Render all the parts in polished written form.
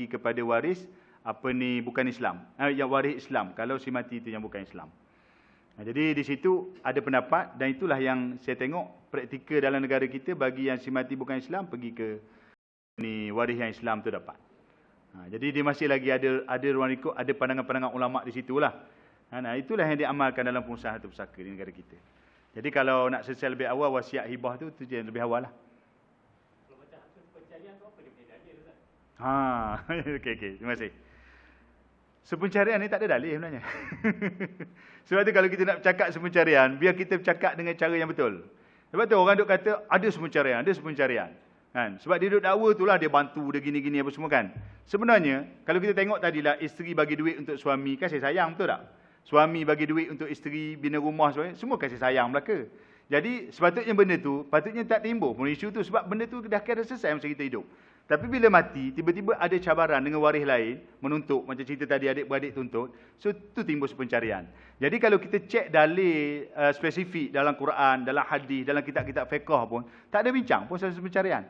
bagi kepada waris bukan Islam, yang waris Islam, kalau si mati itu yang bukan Islam. Jadi di situ ada pendapat, dan itulah yang saya tengok praktikal dalam negara kita, bagi yang si mati bukan Islam pergi ke waris yang Islam tu dapat. Jadi dia masih lagi ada ruang ikut, ada pandangan-pandangan ulama di situlah. Itulah yang diamalkan dalam pengusaha harta pusaka di negara kita. Jadi kalau nak selesai lebih awal wasiat hibah tu yang lebih awal lah. Kalau macam hasil pencarian tu apa dia punya dalil, Ustaz? Okey, terima kasih. Sepencarian ni tak ada dalil sebenarnya. Sebab tu kalau kita nak bercakap sepencarian, biar kita bercakap dengan cara yang betul. Sebab tu orang duk kata ada sepencarian. Kan? Sebab dia duk dakwa tu lah, dia bantu, dia gini-gini apa semua kan. Sebenarnya, kalau kita tengok tadilah, isteri bagi duit untuk suami, kasih sayang, betul tak? Suami bagi duit untuk isteri, bina rumah, semua kasih sayang belaka. Jadi, sepatutnya benda tu, patutnya tak timbul pun isu tu, sebab benda tu dah kira selesai masa kita hidup. Tapi bila mati, tiba-tiba ada cabaran dengan waris lain, menuntut, macam cerita tadi adik-beradik tuntut, so tu timbul sepencarian. Jadi kalau kita cek dalil spesifik dalam Quran, dalam hadis, dalam kitab-kitab fiqh pun, tak ada bincang pun pasal sepencarian.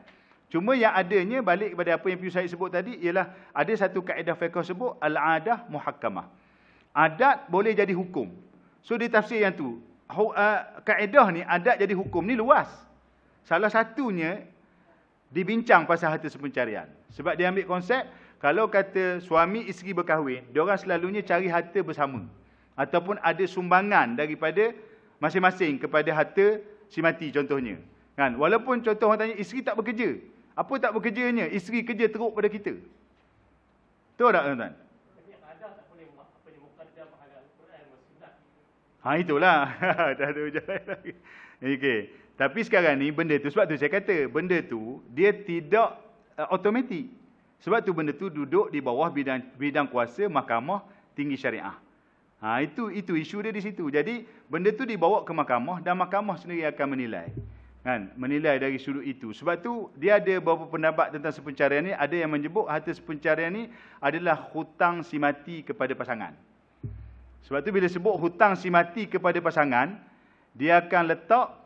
Cuma yang adanya, balik kepada apa yang Piyu Said sebut tadi, ialah ada satu kaedah fiqh sebut, al-adah muhakkamah. Adat boleh jadi hukum. So dia tafsir yang tu. Kaedah ni, adat jadi hukum ni luas. Salah satunya, dibincang pasal harta sepencarian. Sebab dia ambil konsep, kalau kata suami isteri berkahwin, diorang selalunya cari harta bersama. Ataupun ada sumbangan daripada masing-masing kepada harta si mati contohnya. Kan? Walaupun contoh orang tanya, isteri tak bekerja. Apa tak bekerjanya? Isteri kerja teruk pada kita. Tahu tak tuan-tuan? Itulah. Tak ada hujah lain lagi. Okey. Tapi sekarang ni benda tu, sebab tu saya kata, benda tu dia tidak automatik. Sebab tu benda tu duduk di bawah bidang kuasa mahkamah tinggi syariah. Itu isu dia di situ. Jadi benda tu dibawa ke mahkamah dan mahkamah sendiri akan menilai. Kan? Menilai dari sudut itu. Sebab tu dia ada beberapa pendapat tentang sepencarian ni, ada yang menyebut harta sepencarian ni adalah hutang si mati kepada pasangan. Sebab tu bila sebut hutang si mati kepada pasangan, dia akan letak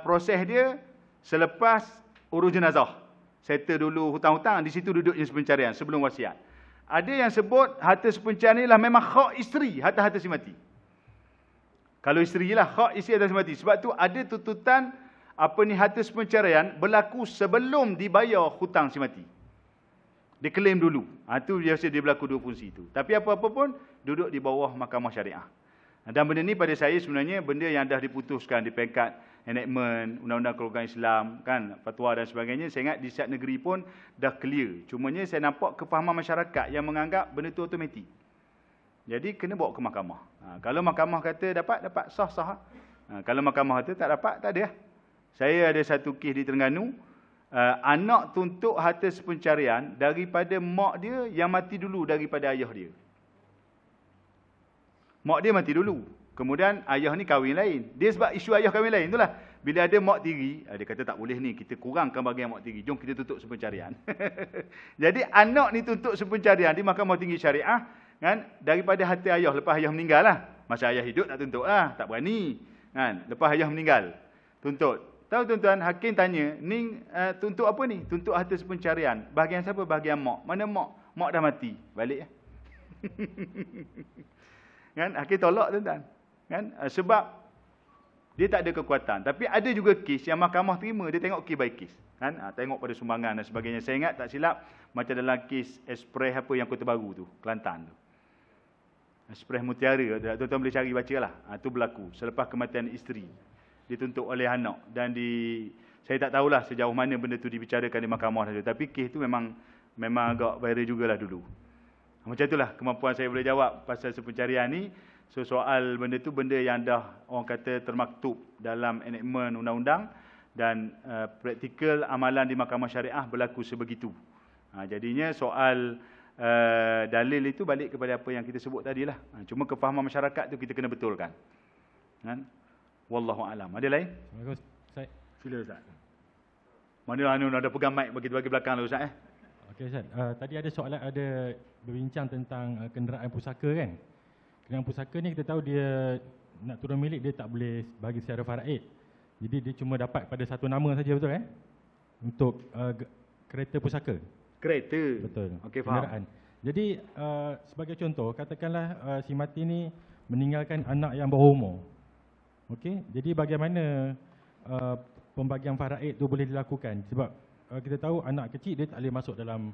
proses dia selepas urus jenazah. Settle dulu hutang-hutang, di situ duduknya sepencarian sebelum wasiat. Ada yang sebut harta sepencarian ni lah memang hak isteri, harta-harta si mati. Kalau isteri lah, hak isteri harta si mati. Sebab tu ada tuntutan harta sepencarian berlaku sebelum dibayar hutang si mati. Dia claim dulu. Itu biasa dia berlaku dua fungsi itu. Tapi apa-apa pun duduk di bawah mahkamah syariah. Dan benda ni pada saya sebenarnya benda yang dah diputuskan di peringkat enactment, undang-undang keluarga Islam, kan, fatwa dan sebagainya. Saya ingat di setiap negeri pun dah clear. Cumanya saya nampak kefahaman masyarakat yang menganggap benda tu automatik. Jadi kena bawa ke mahkamah. Kalau mahkamah kata dapat, sah-sah. Kalau mahkamah kata tak dapat, tak ada. Saya ada satu kes di Terengganu, anak tuntut harta sepencarian daripada mak dia yang mati dulu daripada ayah dia. Mak dia mati dulu. Kemudian ayah ni kahwin lain. Dia sebab isu ayah kahwin lain itulah. Bila ada mak tiri, dia kata tak boleh ni, kita kurangkan bahagian mak tiri. Jom kita tuntut sepencarian. Jadi anak ni tuntut sepencarian di Mahkamah Tinggi Syariah, kan, daripada harta ayah lepas ayah meninggal lah. Masa ayah hidup nak tuntut lah, tak berani. Kan, lepas ayah meninggal, tuntut. Tahu tuan-tuan, hakim tanya, ni tuntut apa ni? Tuntut harta sepencarian. Bahagian siapa? Bahagian mak. Mana mak? Mak dah mati. Balik ya. Kan, hakim tolak tuan-tuan. Kan, sebab dia tak ada kekuatan. Tapi ada juga kes yang mahkamah terima, dia tengok kes by kes. Kan, tengok pada sumbangan dan sebagainya. Saya ingat tak silap, macam dalam kes Express apa yang Kota Baru tu, Kelantan tu. Express Mutiara, tuan-tuan boleh cari baca lah. Itu berlaku selepas kematian isteri. Dituntut oleh anak. Dan saya tak tahulah sejauh mana benda tu dibicarakan di mahkamah saja. Tapi kes tu memang agak viral jugalah dulu. Macam itulah kemampuan saya boleh jawab pasal sepencarian ni. So soal benda tu benda yang dah orang kata termaktub dalam enactment undang-undang dan praktikal amalan di mahkamah syariah berlaku sebegitu. Jadinya soal dalil itu balik kepada apa yang kita sebut tadilah. Cuma kefahaman masyarakat tu kita kena betulkan. Kan? Wallahu alam. Ada lain? Ustaz. Sila Ustaz. Mana ada pegang mic bagi belakang lah Ustaz Okey Ustaz. Tadi ada soalan, ada berbincang tentang kenderaan pusaka kan. Kenderaan pusaka ni kita tahu dia nak turun milik dia tak boleh bagi secara faraid. Jadi dia cuma dapat pada satu nama saja, betul kan? Untuk kereta pusaka. Kereta. Betul. Okey, faham. Kenderaan. Jadi sebagai contoh, katakanlah si mati ni meninggalkan anak yang berumur. Okey, jadi bagaimana pembagian faraid tu boleh dilakukan? Sebab kita tahu anak kecil dia tak boleh masuk dalam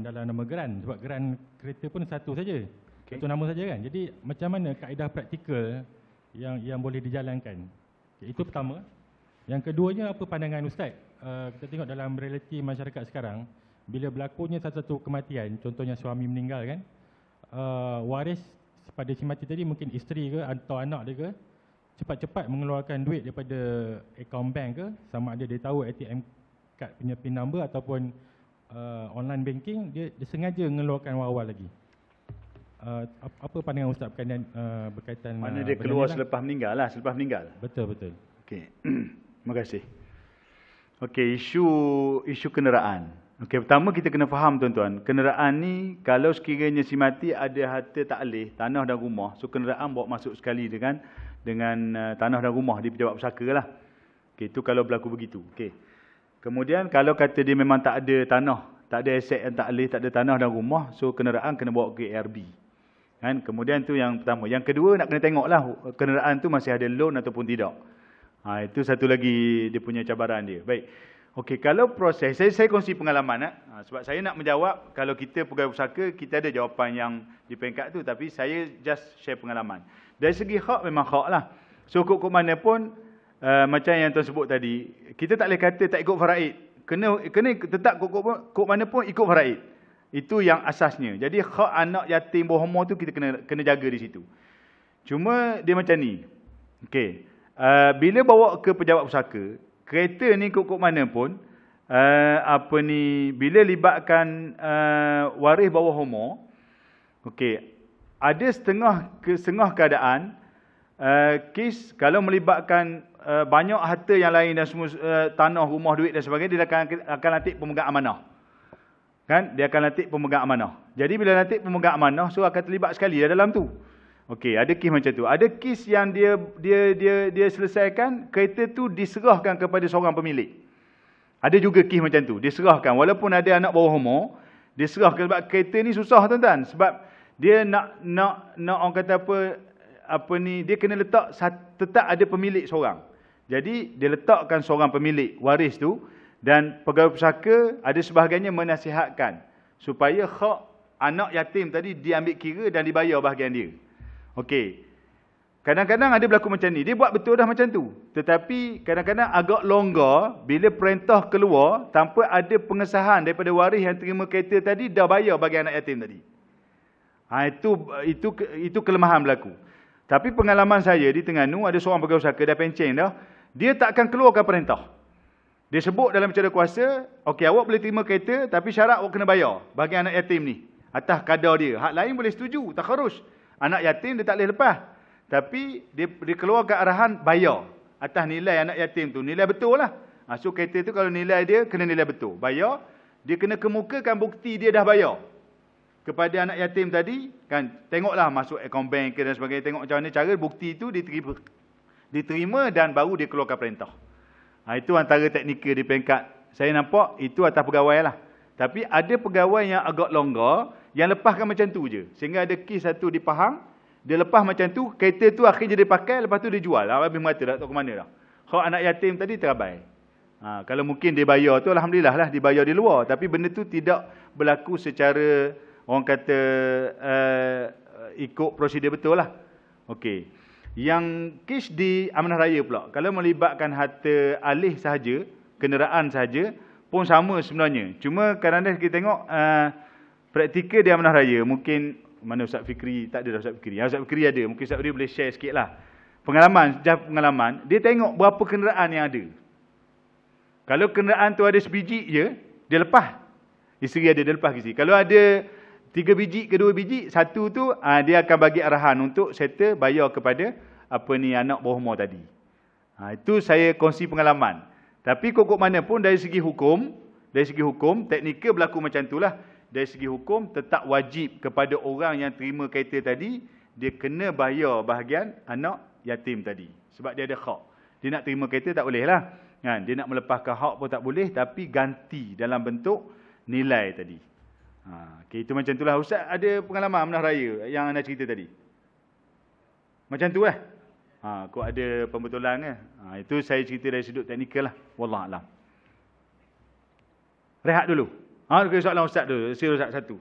dalam nama geran, sebab geran kereta pun satu saja. Okey. Satu nama saja kan. Jadi macam mana kaedah praktikal yang boleh dijalankan? Okay, itu pertama. Yang keduanya, apa pandangan Ustaz? Kita tengok dalam realiti masyarakat sekarang, bila berlakunya satu-satu kematian, contohnya suami meninggal kan, waris pada si mati tadi mungkin isteri ke atau anak dia ke, cepat-cepat mengeluarkan duit daripada akaun bank ke, sama ada dia tahu ATM card punya PIN number ataupun online banking, dia sengaja mengeluarkan awal-awal lagi. Apa pandangan Ustaz berkaitan Mana dia keluar selepas meninggal lah, selepas meninggal. Betul. Okey. Terima kasih. Okey, isu kenderaan. Okey, pertama kita kena faham tuan-tuan, kenderaan ni kalau sekiranya si mati ada harta takleh, tanah dan rumah, so kenderaan bawa masuk sekali dengan tanah dan rumah di pejabat pusaka lah. Okey, itu kalau berlaku begitu. Okey. Kemudian kalau kata dia memang tak ada tanah, tak ada aset yang takleh, tak ada tanah dan rumah, so kenderaan kena bawa ke ARB. Kan? Kemudian tu yang pertama. Yang kedua nak kena tengoklah kenderaan tu masih ada loan ataupun tidak. Itu satu lagi dia punya cabaran dia. Baik. Okey, kalau proses, saya kongsi pengalaman. Sebab saya nak menjawab, kalau kita pegawai pusaka, kita ada jawapan yang di peringkat tu. Tapi saya just share pengalaman. Dari segi hak, memang hak lah. So, kok mana pun, macam yang tuan sebut tadi, kita tak boleh kata tak ikut faraid. Kena tetap kok mana pun ikut faraid. Itu yang asasnya. Jadi, hak anak yatim berhumur tu kita kena jaga di situ. Cuma, dia macam ni. Okey. Bila bawa ke pejabat pusaka, kereta ni kok mana pun, bila libatkan waris bawah umur, okey, ada setengah keadaan, kes kalau melibatkan banyak harta yang lain dan semua tanah, rumah, duit dan sebagainya, dia akan latih pemegang amanah. Kan? Dia akan latih pemegang amanah. Jadi bila latih pemegang amanah, so akan terlibat sekali dalam tu. Okey, ada kes macam tu. Ada kes yang dia selesaikan, kereta tu diserahkan kepada seorang pemilik. Ada juga kes macam tu, diserahkan. Walaupun ada anak bawah umur, diserahkan sebab kereta ni susah tuan-tuan. Sebab dia nak orang kata dia kena letak tetap ada pemilik seorang. Jadi dia letakkan seorang pemilik waris tu, dan pegawai pusaka ada sebahagiannya menasihatkan supaya hak anak yatim tadi diambil kira dan dibayar bahagian dia. Okey. Kadang-kadang ada berlaku macam ni. Dia buat betul dah macam tu. Tetapi kadang-kadang agak longgar bila perintah keluar tanpa ada pengesahan daripada waris yang terima kereta tadi dah bayar bagi anak yatim tadi. Itu kelemahan berlaku. Tapi pengalaman saya di Terengganu, ada seorang pegawai pusaka dah pencen dah, dia tak akan keluarkan perintah. Dia sebut dalam cara kuasa, okey, awak boleh terima kereta tapi syarat awak kena bayar bagi anak yatim ni atas kadar dia. Hak lain boleh setuju, takharus. Anak yatim dia tak boleh lepas. Tapi dia keluarkan arahan bayar atas nilai anak yatim tu. Nilai betul lah. So kereta tu kalau nilai dia kena nilai betul. Bayar, dia kena kemukakan bukti dia dah bayar kepada anak yatim tadi. Kan, tengoklah masuk akaun bank dan sebagainya. Tengok macam mana cara bukti tu diterima dan baru dia keluarkan perintah. Itu antara teknikal di peringkat. Saya nampak itu atas pegawai lah. Tapi ada pegawai yang agak longgar, yang lepaskan macam tu je. Sehingga ada kes satu di Pahang, dia lepas macam tu, kereta tu akhirnya dia pakai, lepas tu dia jual. Habis mata, tak tahu ke mana dah. Hak anak yatim tadi terabai. Kalau mungkin dia bayar tu, alhamdulillah lah, dibayar di luar. Tapi benda tu tidak berlaku secara, orang kata, ikut prosedur betul lah. Okey. Yang kes di Amanah Raya pula, kalau melibatkan harta alih sahaja, kenderaan sahaja, pun sama sebenarnya. Cuma kadang-kadang kita tengok praktikal di Amanah Raya, mungkin mana Ustaz Fikri, tak ada Ustaz Fikri. Ustaz Fikri ada, mungkin Ustaz Fikri boleh share sikit lah. Pengalaman, dia tengok berapa kenderaan yang ada. Kalau kenderaan tu ada sebiji je, dia lepas. Isteri ada, dia lepas isteri. Kalau ada 3 biji ke 2 biji, satu tu dia akan bagi arahan untuk settle bayar kepada anak bawah umur tadi. Itu saya kongsi pengalaman. Tapi kok mana pun dari segi hukum, teknikal berlaku macam itulah. Dari segi hukum, tetap wajib kepada orang yang terima kereta tadi, dia kena bayar bahagian anak yatim tadi. Sebab dia ada hak. Dia nak terima kereta tak boleh lah. Kan? Dia nak melepaskan hak pun tak boleh, tapi ganti dalam bentuk nilai tadi. Okay, itu macam itulah. Ustaz ada pengalaman amanah raya yang anda cerita tadi? Macam tu lah. Kau ada pembetulan ke? Itu saya cerita dari sudut teknikal lah. Wallahualam. Rehat dulu. Soalan Ustaz dulu. Sila Ustaz satu.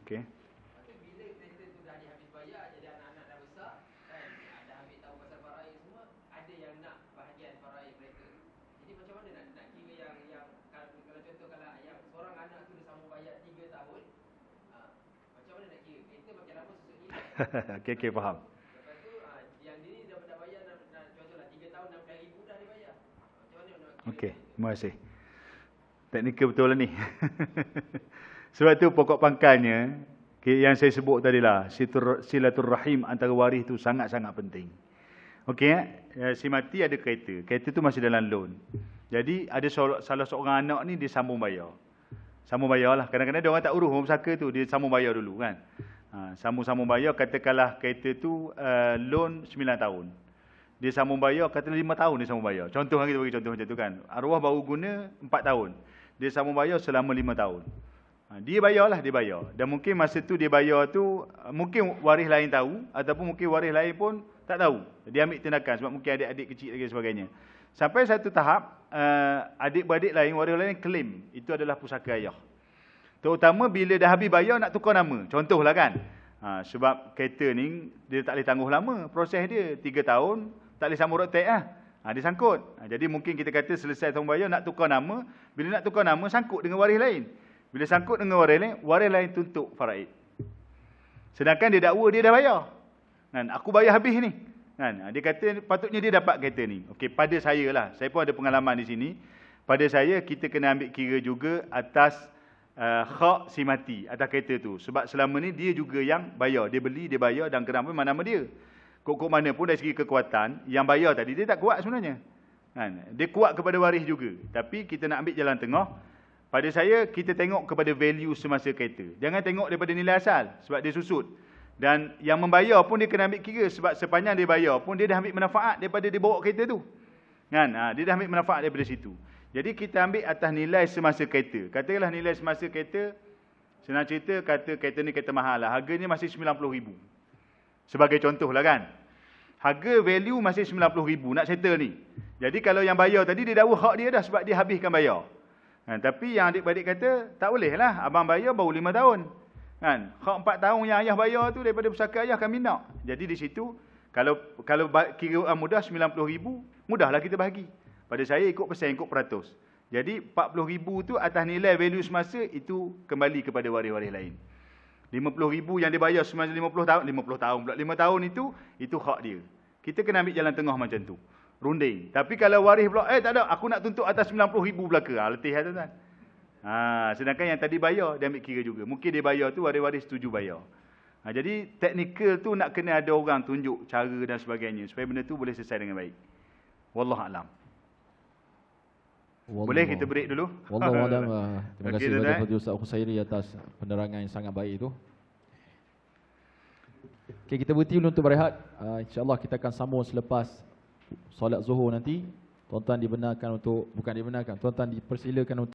Okey. Bila kereta tu dah habis bayar, jadi anak-anak dah besar kan, dah ambil tahu pasal faraid semua, ada yang nak bahagian faraid mereka. Jadi macam mana nak kira yang kalau contoh kalau yang seorang anak tu dia sambung bayar 3 tahun, macam mana nak kira? Kereta makin lama susut hilang. Okey, faham. Lepas tu yang ini dah bayar contohlah 3 tahun 6,000 dah dia bayar. Macam mana nak kira? Okey, terima kasih. Teknikal betul lah ni. Sebab tu pokok pangkalnya yang saya sebut tadilah, silaturrahim antara waris tu sangat-sangat penting. Okey, si mati ada kereta. Kereta tu masih dalam loan. Jadi ada salah seorang anak ni dia sambung bayar. Sambung bayar lah. Kadang-kadang dia orang tak urus orang pesaka tu, dia sambung bayar dulu kan. Sambung bayar, katakanlah kereta tu loan 9 tahun. Dia sambung bayar, katakanlah 5 tahun dia sambung bayar. Contoh kita bagi contoh macam tu kan. Arwah baru guna 4 tahun. Dia sambung bayar selama 5 tahun. Dia bayarlah, dia bayar. Dan mungkin masa tu dia bayar tu, mungkin waris lain tahu, ataupun mungkin waris lain pun tak tahu. Dia ambil tindakan sebab mungkin adik-adik kecil lagi sebagainya. Sampai satu tahap, adik-beradik lain, waris lain claim, itu adalah pusaka ayah. Terutama bila dah habis bayar nak tukar nama. Contohlah kan. Sebab kereta ni, dia tak boleh tangguh lama. Proses dia, 3 tahun, tak boleh sambung road tax lah. Dia sangkut. Jadi mungkin kita kata selesai tahun bayar, nak tukar nama. Bila nak tukar nama, sangkut dengan waris lain. Bila sangkut dengan waris lain tuntut faraid. Sedangkan dia dakwa dia dah bayar. Kan, aku bayar habis ni. Kan, dia kata patutnya dia dapat kereta ni. Okey, pada saya lah. Saya pun ada pengalaman di sini. Pada saya, kita kena ambil kira juga atas hak si mati atas kereta tu. Sebab selama ni dia juga yang bayar. Dia beli, dia bayar dan kenapa nama dia. Kok mana pun dari segi kekuatan, yang bayar tadi dia tak kuat sebenarnya. Kan, dia kuat kepada waris juga. Tapi kita nak ambil jalan tengah. Pada saya, kita tengok kepada value semasa kereta. Jangan tengok daripada nilai asal, sebab dia susut. Dan yang membayar pun dia kena ambil kira, sebab sepanjang dia bayar pun, dia dah ambil manfaat daripada dia bawa kereta tu. Kan? Dia dah ambil manfaat daripada situ. Jadi kita ambil atas nilai semasa kereta. Katakanlah nilai semasa kereta, senang cerita, kata kereta ni kereta mahal lah. Harganya masih 90,000. Sebagai contoh lah kan. Harga value masih 90,000 nak settle ni. Jadi kalau yang bayar tadi, dia dakwa hak dia dah sebab dia habiskan bayar. Tapi yang adik-beradik kata, tak boleh lah, abang bayar baru 5 tahun. Kan? Hak 4 tahun yang ayah bayar tu daripada pusaka ayah kami nak. Jadi di situ, kalau kira mudah 90,000, mudahlah kita bahagi. Pada saya ikut persen, ikut peratus. Jadi 40,000 tu atas nilai value semasa, itu kembali kepada waris-waris lain. 50,000 yang dia bayar semasa 50 tahun pula, 5 tahun itu hak dia. Kita kena ambil jalan tengah macam tu. Runding. Tapi kalau waris pula, tak ada, aku nak tuntut atas 90,000 belaka. Letih lah tuan-tuan. Sedangkan yang tadi bayar, dia ambil kira juga. Mungkin dia bayar tu, waris-waris setuju bayar. Jadi teknikal tu nak kena ada orang tunjuk cara dan sebagainya, supaya benda tu boleh selesai dengan baik. Wallahualam. Boleh kita break dulu? Wallahualam. Terima kasih kepada Fadil Ustaz Khusairi atas penerangan yang sangat baik itu. Okay, kita berhenti dulu untuk berehat. InsyaAllah kita akan sambung selepas solat zuhur nanti. Tuan-tuan dibenarkan untuk, bukan dibenarkan, tuan-tuan dipersilakan untuk